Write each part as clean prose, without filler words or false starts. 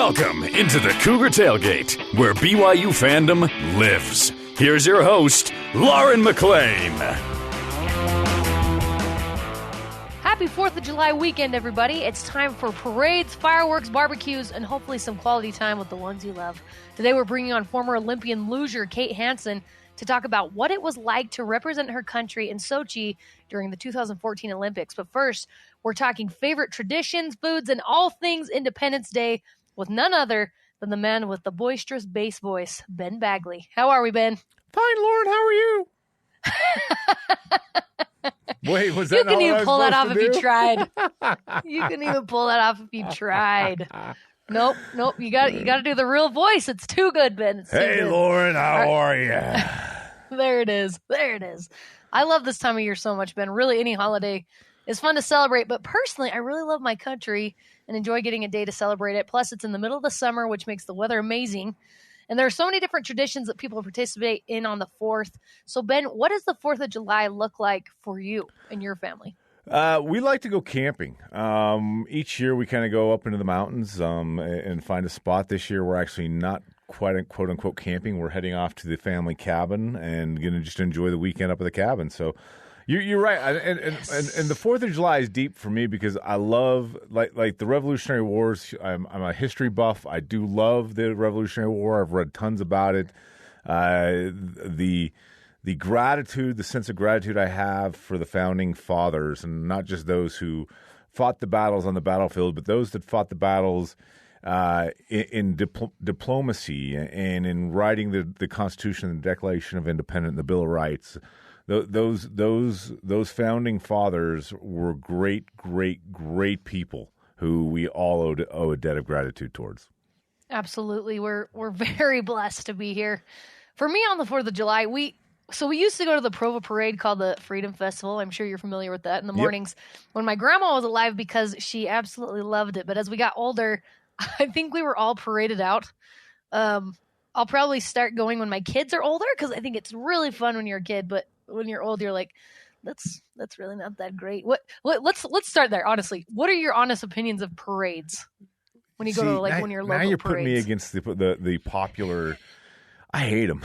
Welcome into the Cougar Tailgate, where BYU fandom lives. Here's your host, Lauren McLean. Happy 4th of July weekend, everybody. It's time for parades, fireworks, barbecues, and hopefully some quality time with the ones you love. Today we're bringing on former Olympian luger Kate Hansen to talk about what it was like to represent her country in Sochi during the 2014 Olympics. But first, we're talking favorite traditions, foods, and all things Independence Day with none other than the man with the boisterous bass voice, Ben Bagley. How are we, Ben? Fine, Lauren. How are you? Wait, was that You couldn't even pull that off if you tried. tried. You couldn't even pull that off if you tried. Nope. You got to do the real voice. It's too good, Ben. It's too Hey, good. Lauren, how are you? There it is. I love this time of year so much, Ben. Really, any holiday is fun to celebrate. But personally, I really love my country and enjoy getting a day to celebrate it. Plus, it's in the middle of the summer, which makes the weather amazing. And there are so many different traditions that people participate in on the 4th. So, Ben, what does the 4th of July look like for you and your family? We like to go camping. Each year we kind of go up into the mountains and find a spot. This year we're actually not quite quote-unquote camping. We're heading off to the family cabin and going to just enjoy the weekend up at the cabin. So you're right. And the 4th of July is deep for me because I love, like the Revolutionary Wars. I'm a history buff. I do love the Revolutionary War. I've read tons about it. The gratitude, the sense of gratitude I have for the founding fathers, and not just those who fought the battles on the battlefield, but those that fought the battles in diplomacy and in writing the Constitution and the Declaration of Independence and the Bill of Rights. Those founding fathers were great people who we all owe a debt of gratitude towards. Absolutely. We're very blessed to be here. For me, on the 4th of July, we used to go to the Provo Parade called the Freedom Festival. I'm sure you're familiar with that in the mornings when my grandma was alive because she absolutely loved it. But as we got older, I think we were all paraded out. I'll probably start going when my kids are older because I think it's really fun when you're a kid. But when you're old, you're like, that's really not that great. Let's start there. Honestly, what are your honest opinions of parades when you go to when you're local? Now you're parades? putting me against the popular. I hate them.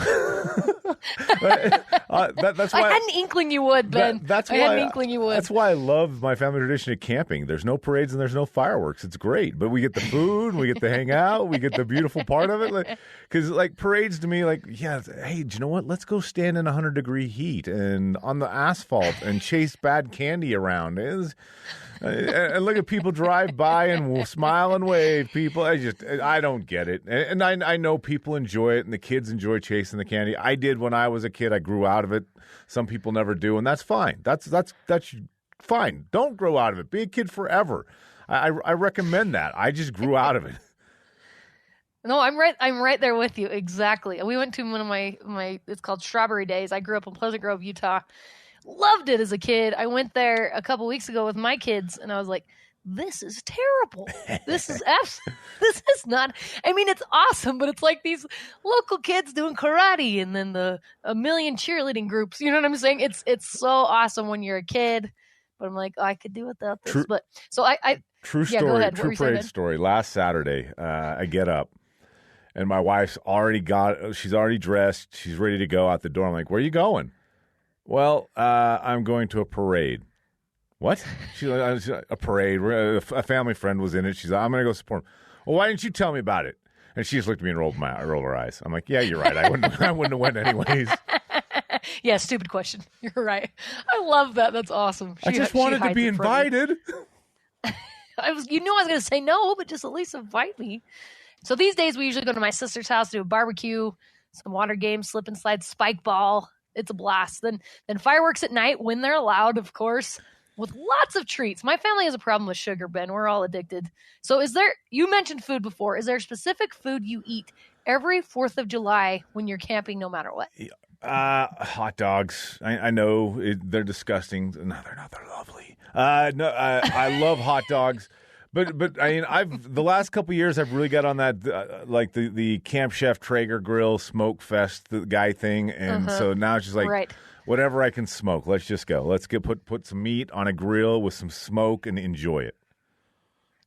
That's why I had an inkling you would, Ben. That's why I love my family tradition of camping. There's no parades and there's no fireworks. It's great, but we get the food, we get to hang out, we get the beautiful part of it. Because parades to me, hey, do you know what? Let's go stand in 100-degree heat and on the asphalt and chase bad candy around. And look at people drive by and we'll smile and wave. People, I don't get it. And I know people enjoy it, and the kids enjoy chasing the candy. I did when I was a kid. I grew out of it. Some people never do, and that's fine. That's fine. Don't grow out of it. Be a kid forever. I recommend that. I just grew out of it. No, I'm right there with you. Exactly. We went to one of my it's called Strawberry Days. I grew up in Pleasant Grove, Utah. Loved it as a kid. I went there a couple weeks ago with my kids, and I was like, this is terrible. This is not, it's awesome, but it's like these local kids doing karate and then a million cheerleading groups. You know what I'm saying? It's so awesome when you're a kid, but I'm like, I could do without this. True story, go ahead. True parade story. Last Saturday, I get up, and my wife's she's already dressed. She's ready to go out the door. I'm like, where are you going? Well, I'm going to a parade. What? She's like, a parade. A family friend was in it. She's like, I'm going to go support him. Well, why didn't you tell me about it? And she just looked at me and rolled her eyes. I'm like, yeah, you're right. I wouldn't have went anyways. Yeah, stupid question. You're right. I love that. That's awesome. I just wanted to be invited. I was going to say no, but just at least invite me. So these days we usually go to my sister's house to do a barbecue, some water games, slip and slide, spike ball. It's a blast. Then fireworks at night when they're allowed, of course, with lots of treats. My family has a problem with sugar, Ben. We're all addicted. So you mentioned food before. Is there a specific food you eat every 4th of July when you're camping no matter what? Hot dogs. I know they're disgusting. No, they're not. They're lovely. I love hot dogs. But the last couple of years I've really got on that the Camp Chef Traeger grill smoke fest guy thing, and so now it's just like whatever I can smoke. Let's just go. Let's put some meat on a grill with some smoke and enjoy it.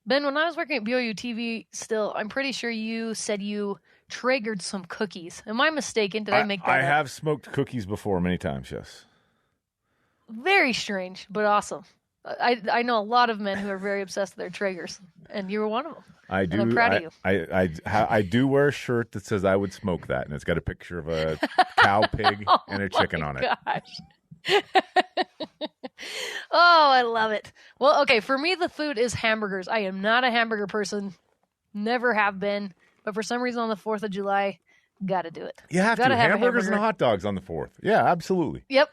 Ben, when I was working at BYUtv still, I'm pretty sure you said you Traegered some cookies. Am I mistaken? Did I make that I up? have smoked cookies before many times, yes. Very strange, but awesome. I know a lot of men who are very obsessed with their Traegers, and you were one of them. I do. And I'm proud of you. I do wear a shirt that says I would smoke that, and it's got a picture of a cow, pig, and a chicken on it. Gosh. Oh, I love it. Well, okay, for me, the food is hamburgers. I am not a hamburger person. Never have been. But for some reason on the 4th of July, got to do it. You have to. Hamburgers and hot dogs on the 4th. Yeah, absolutely. Yep.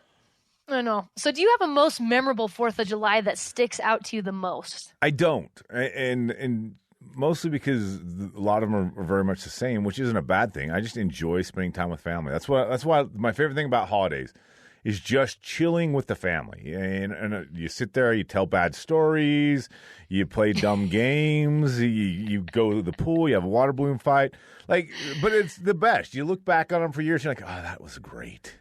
I know. So do you have a most memorable 4th of July that sticks out to you the most? I don't. And mostly because a lot of them are very much the same, which isn't a bad thing. I just enjoy spending time with family. That's why my favorite thing about holidays is just chilling with the family. And you sit there, you tell bad stories, you play dumb games, you go to the pool, you have a water balloon fight. But it's the best. You look back on them for years, you're like, oh, that was great.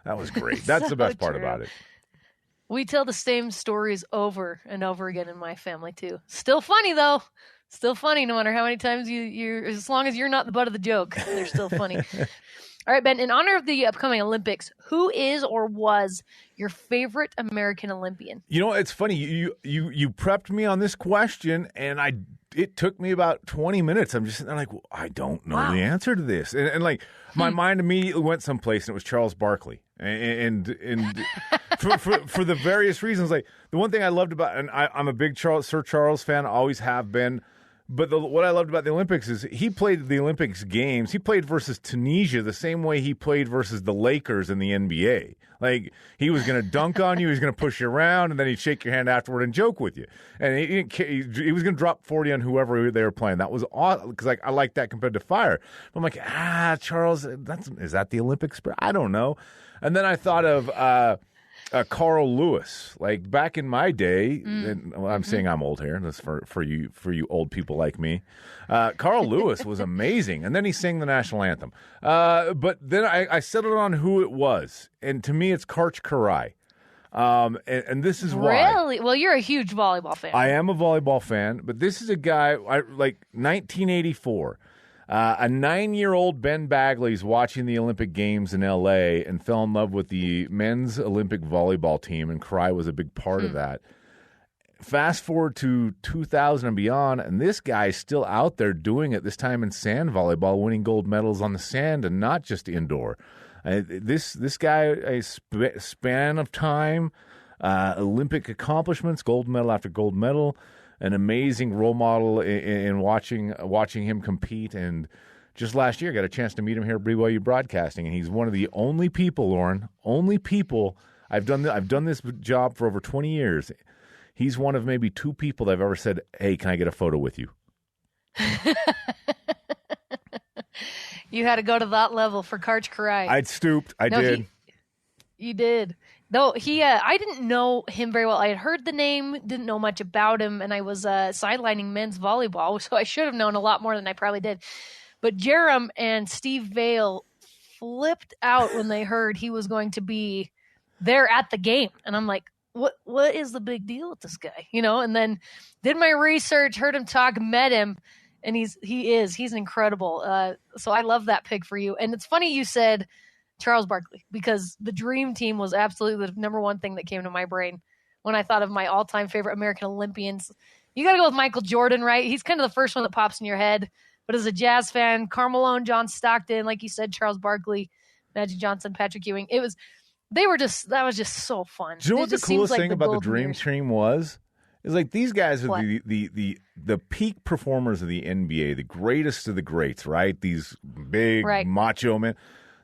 That was great. That's the best part about it. We tell the same stories over and over again in my family, too. Still funny, though. Still funny, no matter how many times you're as long as you're not the butt of the joke, they're still funny. All right, Ben, in honor of the upcoming Olympics, who is or was your favorite American Olympian? You know, it's funny. You prepped me on this question, and it took me about 20 minutes. I'm just sitting there like, well, I don't know the answer to this. And my mind immediately went someplace, and it was Charles Barkley. And for the various reasons, like the one thing I loved about, and I'm a big Sir Charles fan, always have been. But what I loved about the Olympics is he played the Olympics games. He played versus Tunisia the same way he played versus the Lakers in the NBA. Like, he was going to dunk on you, he was going to push you around, and then he'd shake your hand afterward and joke with you. And he was going to drop 40 on whoever they were playing. That was awesome because I like that competitive fire. But I'm like, Charles, is that the Olympic spirit? I don't know. And then I thought of Carl Lewis, like back in my day. I'm saying I'm old here. That's for you old people like me. Carl Lewis was amazing, and then he sang the national anthem. But then I settled on who it was, and to me, it's Karch Kiraly. And this is why. Really? Well, you're a huge volleyball fan. I am a volleyball fan, but this is a guy like 1984. A 9-year-old Ben Bagley's watching the Olympic Games in L.A. and fell in love with the men's Olympic volleyball team, and Kiraly was a big part of that. Fast forward to 2000 and beyond, and this guy's still out there doing it, this time in sand volleyball, winning gold medals on the sand and not just indoor. This guy, a span of time, Olympic accomplishments, gold medal after gold medal, an amazing role model in watching him compete. And just last year, I got a chance to meet him here at BYU Broadcasting, and he's one of the only people, Lauren, I've done this job for over 20 years. He's one of maybe 2 people that I've ever said, hey, can I get a photo with you? You had to go to that level for Karch Kiraly. I'd stooped. I did. You did. No, I didn't know him very well. I had heard the name, didn't know much about him, and I was sidelining men's volleyball, so I should have known a lot more than I probably did. But Jerem and Steve Vale flipped out when they heard he was going to be there at the game. And I'm like, what is the big deal with this guy? And then did my research, heard him talk, met him, and he's incredible. So I love that pick for you. And it's funny you said Charles Barkley, because the dream team was absolutely the number one thing that came to my brain when I thought of my all-time favorite American Olympians. You got to go with Michael Jordan, right? He's kind of the first one that pops in your head. But as a Jazz fan, Karl Malone, John Stockton, like you said, Charles Barkley, Magic Johnson, Patrick Ewing. That was just so fun. Do you know what the coolest thing about the dream team was? Is like these guys are the peak performers of the NBA, the greatest of the greats, right? These big macho men.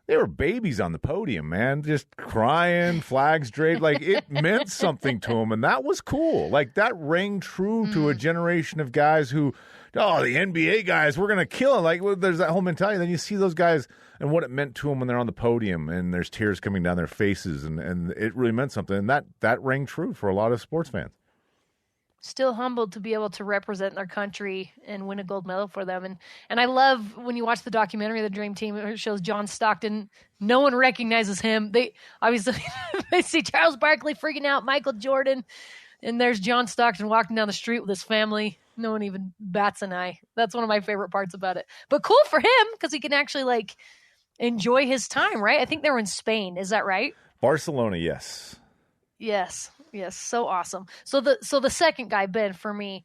They were babies on the podium, man, just crying, flags draped. Like, it meant something to them, and that was cool. Like, that rang true to a generation of guys who, the NBA guys, we're going to kill them. Like, there's that whole mentality. Then you see those guys and what it meant to them when they're on the podium, and there's tears coming down their faces, and it really meant something. And that rang true for a lot of sports fans. Still humbled to be able to represent their country and win a gold medal for them. And I love when you watch the documentary, The Dream Team, it shows John Stockton. No one recognizes him. They obviously they see Charles Barkley freaking out, Michael Jordan. And there's John Stockton walking down the street with his family. No one even bats an eye. That's one of my favorite parts about it. But cool for him because he can actually like enjoy his time, right? I think they were in Spain. Is that right? Barcelona, yes. Yes. So awesome. So the second guy, Ben, for me,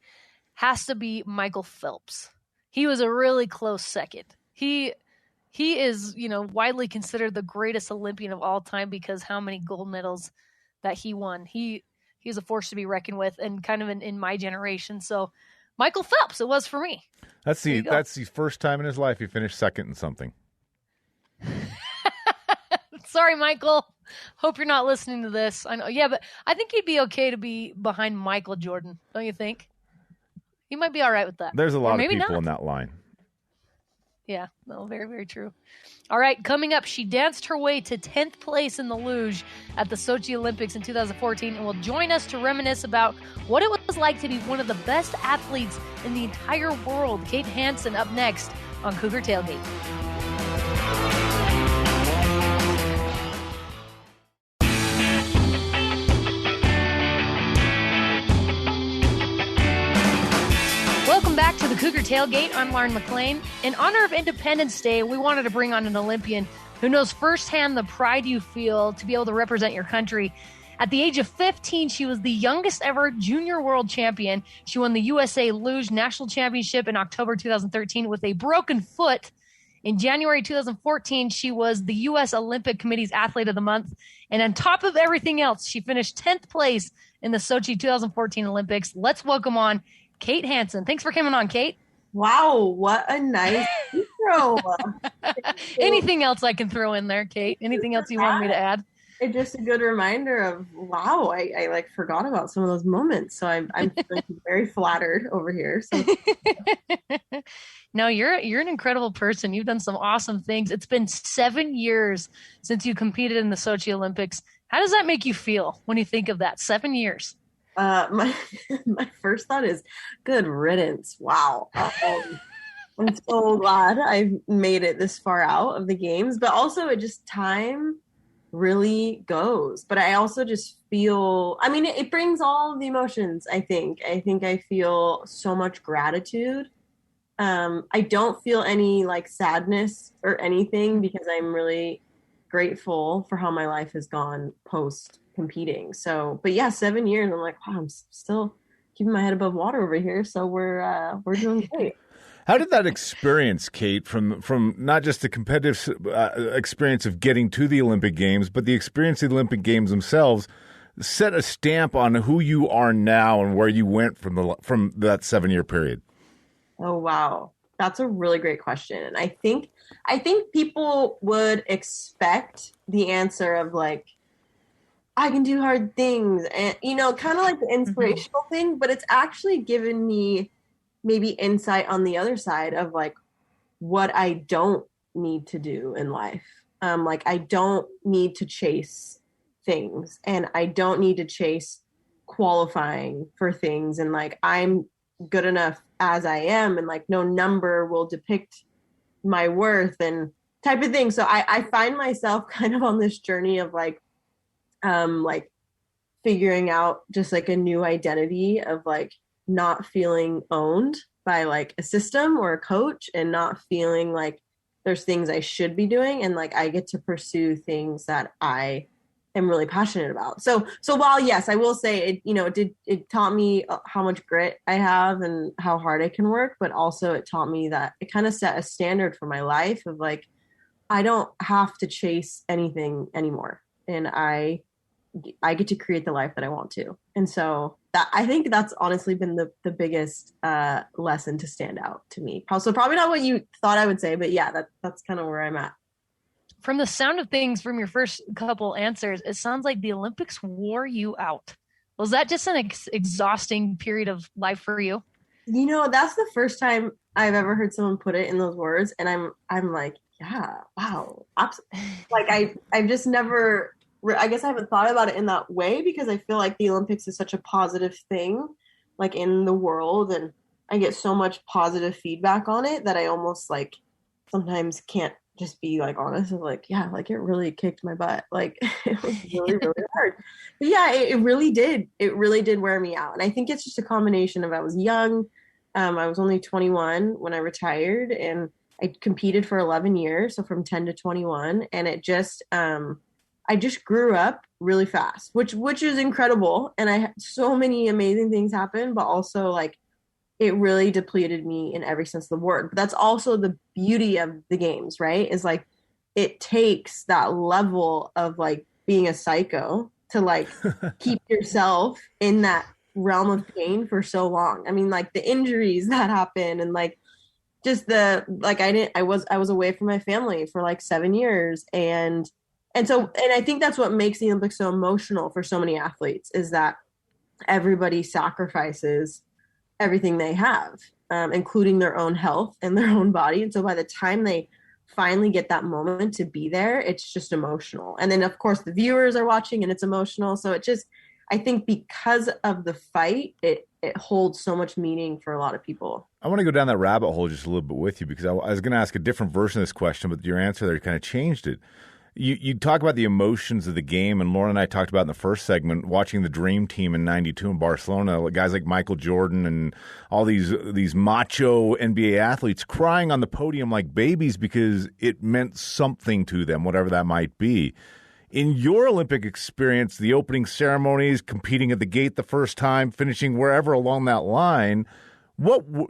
has to be Michael Phelps. He was a really close second. He is, widely considered the greatest Olympian of all time because how many gold medals that he won. He's a force to be reckoned with and kind of in my generation. So Michael Phelps, it was for me. That's the first time in his life he finished second in something. Sorry, Michael. Hope you're not listening to this. I know. Yeah, but I think he'd be okay to be behind Michael Jordan. Don't you think? He might be all right with that. There's a lot of people in that line. Yeah, no, very, very true. All right, coming up, she danced her way to 10th place in the luge at the Sochi Olympics in 2014 and will join us to reminisce about what it was like to be one of the best athletes in the entire world. Kate Hansen up next on Cougar Tailgate. Welcome back to the Cougar Tailgate. I'm Lauren McLean. In honor of Independence Day, we wanted to bring on an Olympian who knows firsthand the pride you feel to be able to represent your country. At the age of 15, she was the youngest ever junior world champion. She won the USA Luge National Championship in October 2013 with a broken foot. In January 2014, she was the U.S. Olympic Committee's Athlete of the Month. And on top of everything else, she finished 10th place in the Sochi 2014 Olympics. Let's welcome on Kate Hansen. Thanks for coming on, Kate. Wow, what a nice intro. Anything else I can throw in there, Kate? Anything else you want me to add? It's just a good reminder of, wow, I like forgot about some of those moments. So I'm feeling very flattered over here. So. No, you're an incredible person. You've done some awesome things. It's been 7 years since you competed in the Sochi Olympics. How does that make you feel when you think of that? 7 years. My first thought is good riddance. Wow. I'm so glad I've made it this far out of the games, but also it just time really goes. But I also just feel, it brings all the emotions. I think I feel so much gratitude. I don't feel any like sadness or anything because I'm really grateful for how my life has gone post competing. So, but yeah, 7 years. I'm like, wow, I'm still keeping my head above water over here. So we're doing great. How did that experience, Kate, from not just the competitive experience of getting to the Olympic Games, but the experience of the Olympic Games themselves, set a stamp on who you are now and where you went from that 7 year period? Oh, wow. That's a really great question. And I think people would expect the answer of like, I can do hard things and, kind of like the inspirational thing, but it's actually given me maybe insight on the other side of like what I don't need to do in life. Like I don't need to chase things and I don't need to chase qualifying for things. And like, I'm good enough as I am and like no number will depict my worth and type of thing. So I find myself kind of on this journey of like figuring out just like a new identity of like not feeling owned by like a system or a coach and not feeling like there's things I should be doing. And like, I get to pursue things that I am really passionate about. So while yes, I will say it taught me how much grit I have and how hard I can work, but also it taught me that it kind of set a standard for my life of like, I don't have to chase anything anymore. And I get to create the life that I want to. And so I think that's honestly been the biggest lesson to stand out to me. So probably not what you thought I would say, but yeah, that's kind of where I'm at. From the sound of things from your first couple answers, it sounds like the Olympics wore you out. Was that just an exhausting period of life for you? That's the first time I've ever heard someone put it in those words. And I'm like, yeah, wow. Like I've just never, I guess I haven't thought about it in that way because I feel like the Olympics is such a positive thing, like in the world. And I get so much positive feedback on it that I almost like sometimes can't just be like honest and like, yeah, like it really kicked my butt. Like it was really, really hard. But yeah, it really did. It really did wear me out. And I think it's just a combination of I was young. I was only 21 when I retired, and I competed for 11 years. So from 10 to 21. And it just, I just grew up really fast, which is incredible. And I had so many amazing things happen, but also like it really depleted me in every sense of the word. But that's also the beauty of the games, right? Is like it takes that level of like being a psycho to like keep yourself in that realm of pain for so long. I mean, like the injuries that happen and like just the like I was away from my family for like 7 years, and I think that's what makes the Olympics so emotional for so many athletes is that everybody sacrifices everything they have, including their own health and their own body. And so by the time they finally get that moment to be there, it's just emotional. And then of course the viewers are watching and it's emotional. So it just, I think because of the fight, it holds so much meaning for a lot of people. I want to go down that rabbit hole just a little bit with you because I was going to ask a different version of this question, but your answer there kind of changed it. You talk about the emotions of the game, and Lauren and I talked about in the first segment, watching the Dream Team in '92 in Barcelona, guys like Michael Jordan and all these macho NBA athletes crying on the podium like babies because it meant something to them, whatever that might be. In your Olympic experience, the opening ceremonies, competing at the gate the first time, finishing wherever along that line,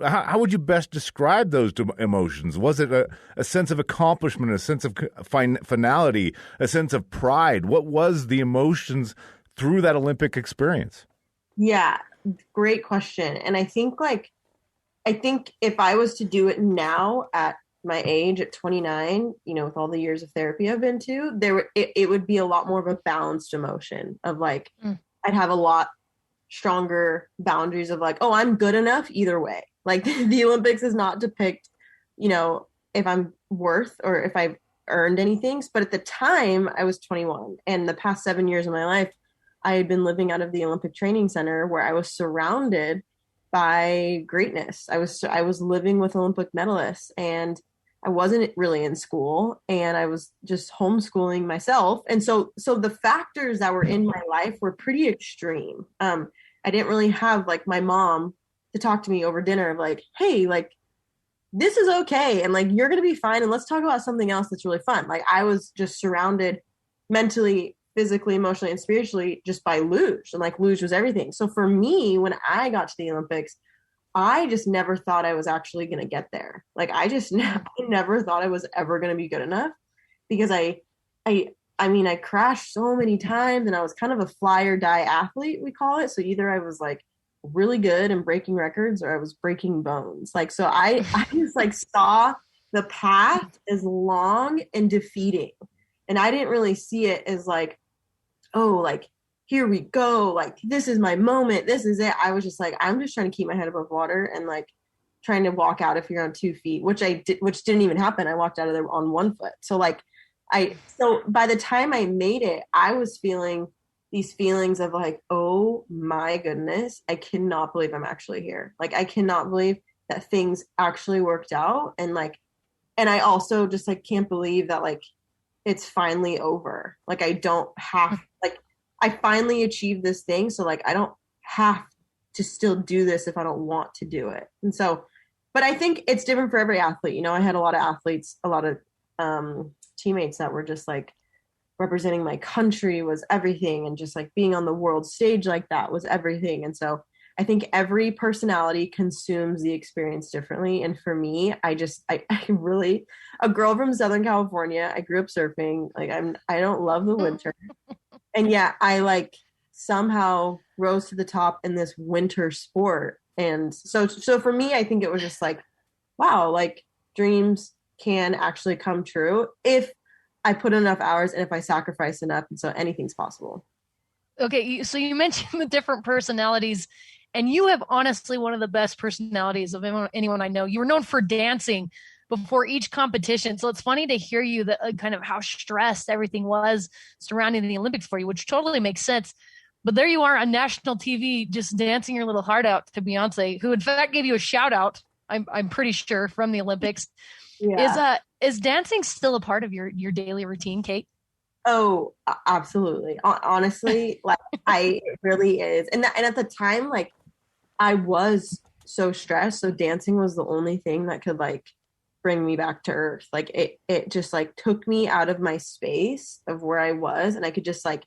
how would you best describe those emotions? Was it a sense of accomplishment, a sense of finality, a sense of pride? What was the emotions through that Olympic experience? Yeah, great question. And I think if I was to do it now at my age at 29, with all the years of therapy I've been to, it would be a lot more of a balanced emotion of like, I'd have a lot stronger boundaries of like, oh, I'm good enough either way. Like the Olympics is not to depict, if I'm worth or if I've earned anything. But at the time I was 21, and the past 7 years of my life, I had been living out of the Olympic Training Center where I was surrounded by greatness. I was living with Olympic medalists, and I wasn't really in school, and I was just homeschooling myself. And so the factors that were in my life were pretty extreme. I didn't really have like my mom to talk to me over dinner of like, hey, like this is okay. And like, you're going to be fine. And let's talk about something else that's really fun. Like I was just surrounded mentally, physically, emotionally, and spiritually just by luge. And like luge was everything. So for me, when I got to the Olympics, I just never thought I was actually going to get there. Like I never thought I was ever going to be good enough because I mean, I crashed so many times, and I was kind of a fly or die athlete, we call it. So either I was like really good and breaking records, or I was breaking bones. Like, so I just like saw the path as long and defeating. And I didn't really see it as like, oh, like, here we go. Like, this is my moment. This is it. I was just like, I'm just trying to keep my head above water and like trying to walk out if you're on 2 feet, which didn't even happen. I walked out of there on 1 foot. So like, so by the time I made it, I was feeling these feelings of like, oh my goodness, I cannot believe I'm actually here. Like, I cannot believe that things actually worked out. And like, and I also just like, can't believe that like, it's finally over. Like, I don't have, like, I finally achieved this thing. So like, I don't have to still do this if I don't want to do it. And so, but I think it's different for every athlete. I had a lot of athletes, a lot of, teammates that were just like representing my country was everything, and just like being on the world stage like that was everything. And so I think every personality consumes the experience differently. And for me, I really, a girl from Southern California, I grew up surfing. Like I don't love the winter. And yeah, I like somehow rose to the top in this winter sport. And so for me, I think it was just like, wow, like dreams can actually come true if I put enough hours and if I sacrifice enough. And so anything's possible. Okay. So you mentioned the different personalities, and you have honestly one of the best personalities of anyone I know. You were known for dancing before each competition. So it's funny to hear you that kind of how stressed everything was surrounding the Olympics for you, which totally makes sense. But there you are on national TV, just dancing your little heart out to Beyonce, who in fact gave you a shout out. I'm pretty sure from the Olympics. Yeah. Is dancing still a part of your daily routine, Kate? Oh, absolutely. Honestly, like it really is. And at the time, like I was so stressed. So dancing was the only thing that could like bring me back to earth. Like it just like took me out of my space of where I was, and I could just like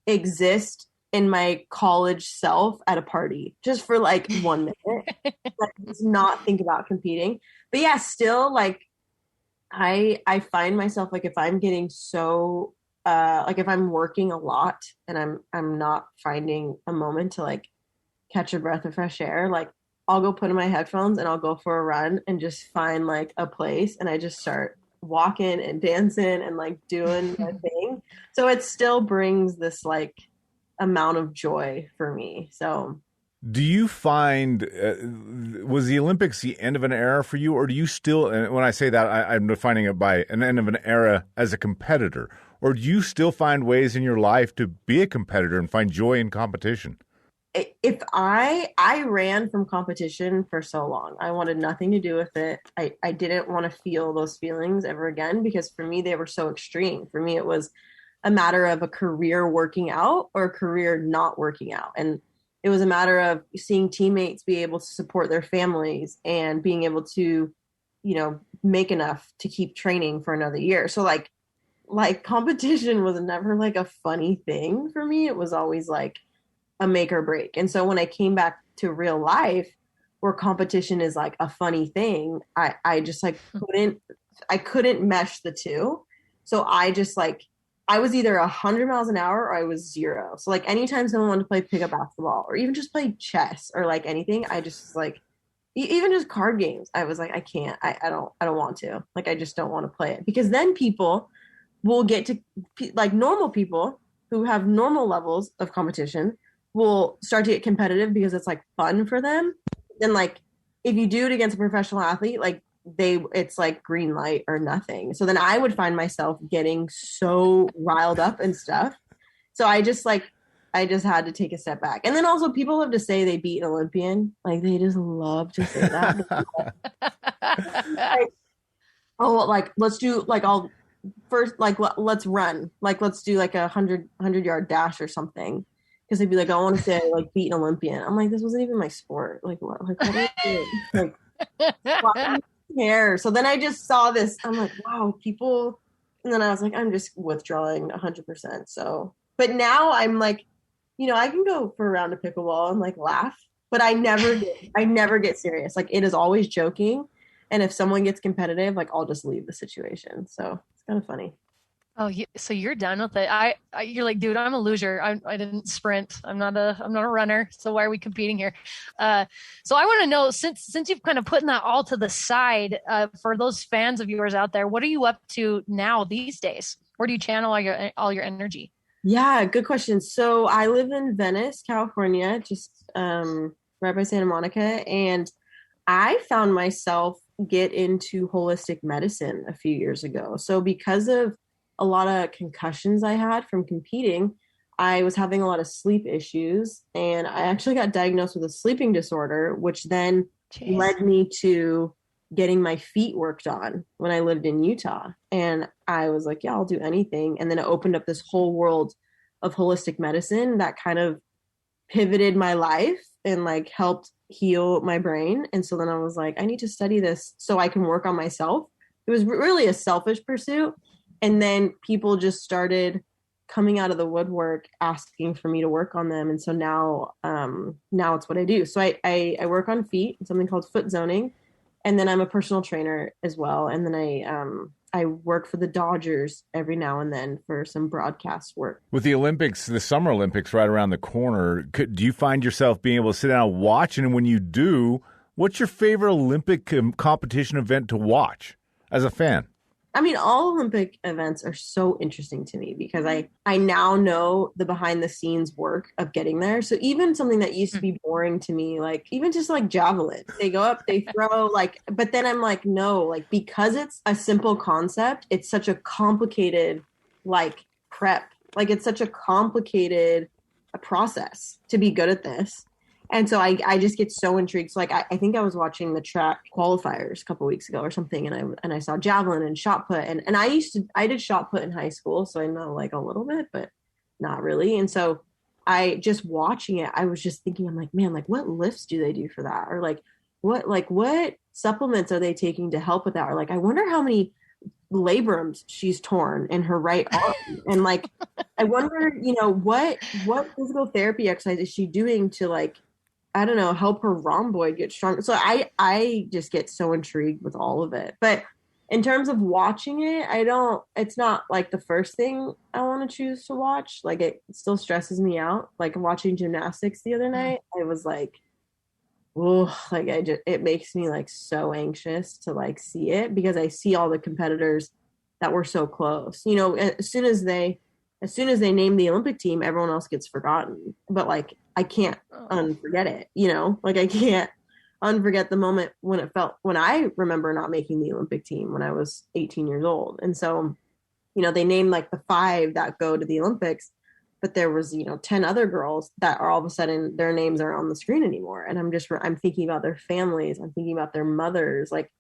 exist in my college self at a party just for like 1 minute. Like, just not think about competing. But yeah, still like I find myself like if I'm getting so like if I'm working a lot and I'm not finding a moment to like catch a breath of fresh air, like I'll go put in my headphones and I'll go for a run and just find like a place and I just start walking and dancing and like doing my thing. So it still brings this like amount of joy for me. So do you find, was the Olympics the end of an era for you, or do you still, and when I say that, I'm defining it by an end of an era as a competitor, or do you still find ways in your life to be a competitor and find joy in competition? If I ran from competition for so long, I wanted nothing to do with it. I didn't want to feel those feelings ever again because for me, they were so extreme. For me, it was a matter of a career working out or a career not working out. And it was a matter of seeing teammates be able to support their families and being able to, you know, make enough to keep training for another year. So like competition was never like a funny thing for me. It was always like a make or break. And so when I came back to real life where competition is like a funny thing, I just like couldn't mesh the two. So I just like, I was either 100 miles an hour or I was 0. So like anytime someone wanted to play pickup basketball or even just play chess or like anything, I just like, even just card games, I was like, I can't, I don't want to, like, I just don't want to play it because then people will get to like normal people who have normal levels of competition will start to get competitive because it's like fun for them. Then like, if you do it against a professional athlete, like it's like green light or nothing. So then I would find myself getting so riled up and stuff. So I just had to take a step back. And then also people love to say they beat an Olympian. Like they just love to say that. Like, oh, like let's do like I'll first like let's run. Like let's do like 100-yard dash or something. Because they'd be like, I want to say like beat an Olympian. I'm like, this wasn't even my sport. Like what? Like what are you doing? Like care. So then I just saw this. I'm like, wow, people. And then I was like, I'm just withdrawing 100%. So, but now I'm like, you know, I can go for a round of pickleball and like laugh, but I never get serious. Like it is always joking. And if someone gets competitive, like I'll just leave the situation. So it's kind of funny. Oh, so you're done with it. You're like, dude, I'm a loser. I didn't sprint. I'm not a runner. So why are we competing here? So I want to know, since you've kind of putting that all to the side, for those fans of yours out there, what are you up to now these days? Where do you channel all your energy? Yeah, good question. So I live in Venice, California, just right by Santa Monica, and I found myself get into holistic medicine a few years ago. So because of a lot of concussions I had from competing, I was having a lot of sleep issues, and I actually got diagnosed with a sleeping disorder, which then led me to getting my feet worked on when I lived in Utah. And I was like, yeah, I'll do anything. And then it opened up this whole world of holistic medicine that kind of pivoted my life and like helped heal my brain. And so then I was like, I need to study this so I can work on myself. It was really a selfish pursuit. And then people just started coming out of the woodwork asking for me to work on them. And so now it's what I do. So I work on feet, something called foot zoning. And then I'm a personal trainer as well. And then I work for the Dodgers every now and then for some broadcast work. With the Olympics, the Summer Olympics right around the corner, do you find yourself being able to sit down and watch? And when you do, what's your favorite Olympic competition event to watch as a fan? I mean, all Olympic events are so interesting to me because I now know the behind the scenes work of getting there. So even something that used to be boring to me, like even just like javelin, they go up, they throw, like, but then I'm like, no, like because it's a simple concept, it's such a complicated like prep. Like it's such a complicated process to be good at this. And so I just get so intrigued. So like I think I was watching the track qualifiers a couple weeks ago or something, and I saw javelin and shot put, and I did shot put in high school, so I know like a little bit, but not really. And so I just watching it, I was just thinking, I'm like, man, like what lifts do they do for that, or like what supplements are they taking to help with that, or like I wonder how many labrums she's torn in her right arm, and like I wonder, what physical therapy exercise is she doing to like, I don't know, help her rhomboid get stronger. So I just get so intrigued with all of it. But in terms of watching it, it's not like the first thing I want to choose to watch. Like it still stresses me out. Like watching gymnastics the other night, I was like, oh, like it makes me like so anxious to like see it, because I see all the competitors that were so close. As soon as they name the Olympic team, everyone else gets forgotten. But like I can't unforget it, like I can't unforget the moment when I remember not making the Olympic team when I was 18 years old. And so, they named like the 5 that go to the Olympics, but there was, 10 other girls that are all of a sudden their names aren't on the screen anymore. And I'm thinking about their families. I'm thinking about their mothers, like,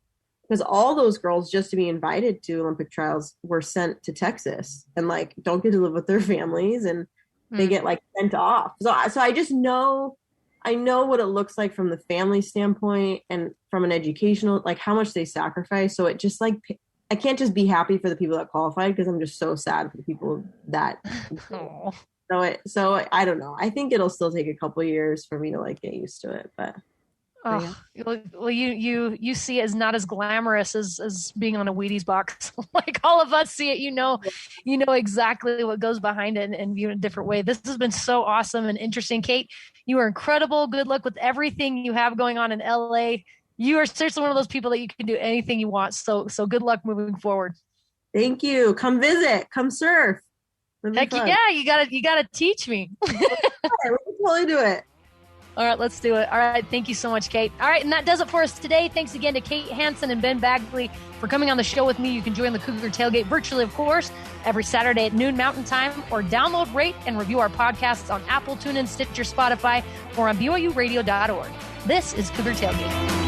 because all those girls, just to be invited to Olympic trials, were sent to Texas and like don't get to live with their families, and they get like sent off. So I just know, I know what it looks like from the family standpoint and from an educational, like how much they sacrifice. So it just like, I can't just be happy for the people that qualified, because I'm just so sad for the people that. So I don't know. I think it'll still take a couple of years for me to like get used to it, but. Oh, well, you see it as not as glamorous as being on a Wheaties box. Like all of us see it, you know exactly what goes behind it, and view it in a different way. This has been so awesome and interesting. Kate, you are incredible. Good luck with everything you have going on in LA. You are seriously one of those people that you can do anything you want. So good luck moving forward. Thank you. Come visit. Come surf. Heck yeah, you gotta teach me. We can totally do it. All right, let's do it. All right, thank you so much, Kate. All right, and that does it for us today. Thanks again to Kate Hansen and Ben Bagley for coming on the show with me. You can join the Cougar Tailgate virtually, of course, every Saturday at noon Mountain Time, or download, rate, and review our podcasts on Apple, TuneIn, Stitcher, Spotify, or on BYURadio.org. This is Cougar Tailgate.